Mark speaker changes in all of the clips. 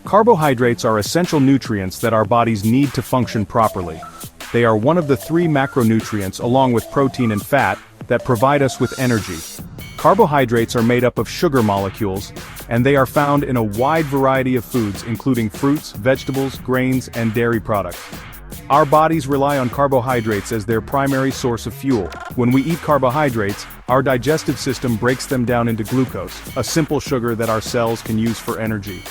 Speaker 1: Carbohydrates are essential nutrients that our bodies need to function properly. They are one of the three macronutrients, along with protein and fat, that provide us with energy. Carbohydrates are made up of sugar molecules, and they are found in a wide variety of foods, including fruits, vegetables, grains, and dairy products. Our bodies rely on carbohydrates as their primary source of fuel. When we eat carbohydrates, our digestive system breaks them down into glucose, a simple sugar that our cells can use for energy.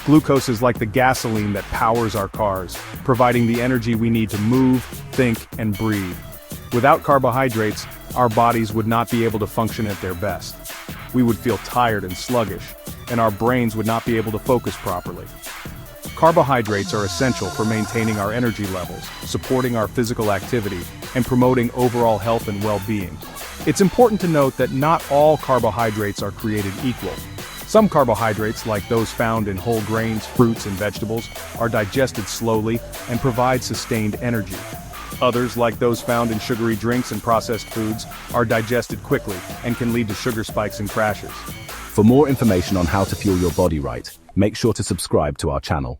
Speaker 1: Glucose is like the gasoline that powers our cars, providing the energy we need to move, think, and breathe. Without carbohydrates, our bodies would not be able to function at their best. We would feel tired and sluggish, and our brains would not be able to focus properly. Carbohydrates are essential for maintaining our energy levels, supporting our physical activity, and promoting overall health and well-being. It's important to note that not all carbohydrates are created equal. Some carbohydrates, like those found in whole grains, fruits, and vegetables, are digested slowly and provide sustained energy. Others, like those found in sugary drinks and processed foods, are digested quickly and can lead to sugar spikes and crashes.
Speaker 2: For more information on how to fuel your body right, make sure to subscribe to our channel.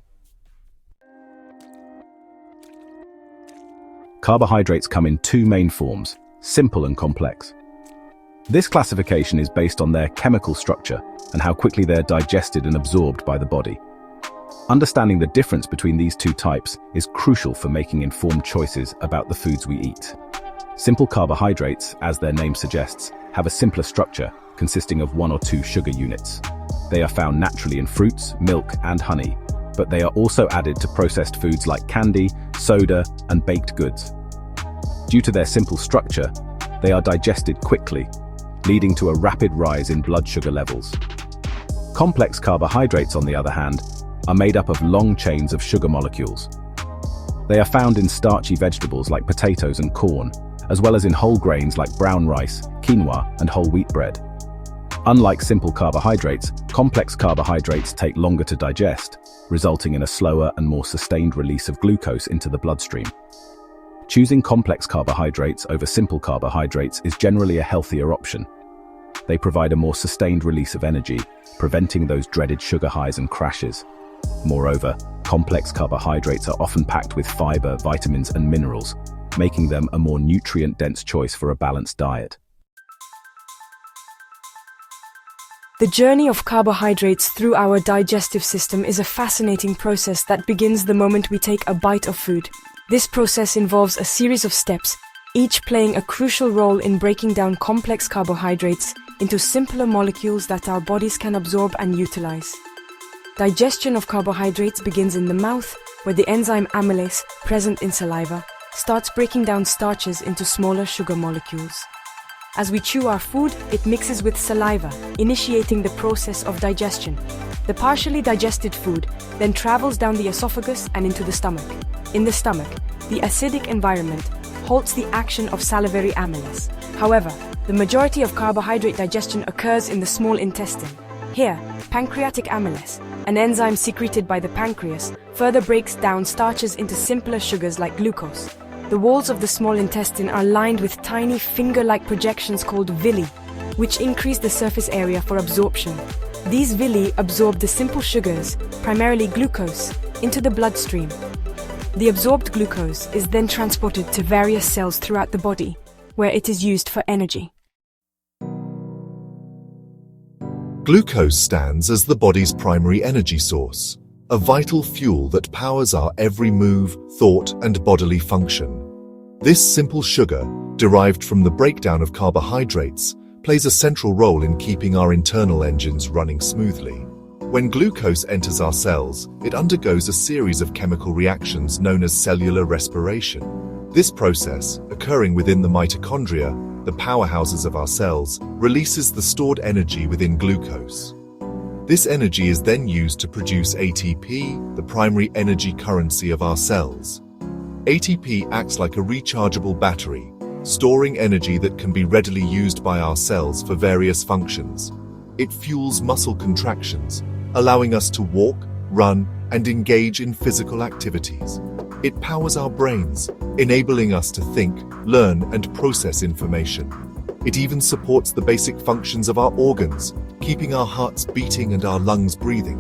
Speaker 2: Carbohydrates come in two main forms, simple and complex. This classification is based on their chemical structure and how quickly they're digested and absorbed by the body. Understanding the difference between these two types is crucial for making informed choices about the foods we eat. Simple carbohydrates, as their name suggests, have a simpler structure consisting of one or two sugar units. They are found naturally in fruits, milk, and honey, but they are also added to processed foods like candy, soda, and baked goods. Due to their simple structure, they are digested quickly, leading to a rapid rise in blood sugar levels. Complex carbohydrates, on the other hand, are made up of long chains of sugar molecules. They are found in starchy vegetables like potatoes and corn, as well as in whole grains like brown rice, quinoa, and whole wheat bread. Unlike simple carbohydrates, complex carbohydrates take longer to digest, resulting in a slower and more sustained release of glucose into the bloodstream. Choosing complex carbohydrates over simple carbohydrates is generally a healthier option. They provide a more sustained release of energy, preventing those dreaded sugar highs and crashes. Moreover, complex carbohydrates are often packed with fiber, vitamins, and minerals, making them a more nutrient-dense choice for a balanced diet.
Speaker 3: The journey of carbohydrates through our digestive system is a fascinating process that begins the moment we take a bite of food. This process involves a series of steps, each playing a crucial role in breaking down complex carbohydrates into simpler molecules that our bodies can absorb and utilize. Digestion of carbohydrates begins in the mouth, where the enzyme amylase, present in saliva, starts breaking down starches into smaller sugar molecules. As we chew our food, it mixes with saliva, initiating the process of digestion. The partially digested food then travels down the esophagus and into the stomach. In the stomach, the acidic environment halts the action of salivary amylase. However, the majority of carbohydrate digestion occurs in the small intestine. Here, pancreatic amylase, an enzyme secreted by the pancreas, further breaks down starches into simpler sugars like glucose. The walls of the small intestine are lined with tiny finger-like projections called villi, which increase the surface area for absorption. These villi absorb the simple sugars, primarily glucose, into the bloodstream. The absorbed glucose is then transported to various cells throughout the body, where it is used for energy.
Speaker 4: Glucose stands as the body's primary energy source, a vital fuel that powers our every move, thought, and bodily function. This simple sugar, derived from the breakdown of carbohydrates, plays a central role in keeping our internal engines running smoothly. When glucose enters our cells, it undergoes a series of chemical reactions known as cellular respiration. This process, occurring within the mitochondria, the powerhouses of our cells, releases the stored energy within glucose. This energy is then used to produce ATP, the primary energy currency of our cells. ATP acts like a rechargeable battery, storing energy that can be readily used by our cells for various functions. It fuels muscle contractions, allowing us to walk, run, and engage in physical activities. It powers our brains, enabling us to think, learn, and process information. It even supports the basic functions of our organs, keeping our hearts beating and our lungs breathing.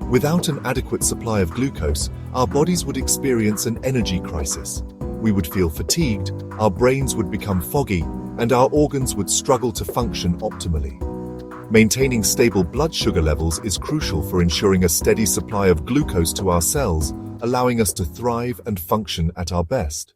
Speaker 4: Without an adequate supply of glucose, our bodies would experience an energy crisis. We would feel fatigued, our brains would become foggy, and our organs would struggle to function optimally. Maintaining stable blood sugar levels is crucial for ensuring a steady supply of glucose to our cells, allowing us to thrive and function at our best.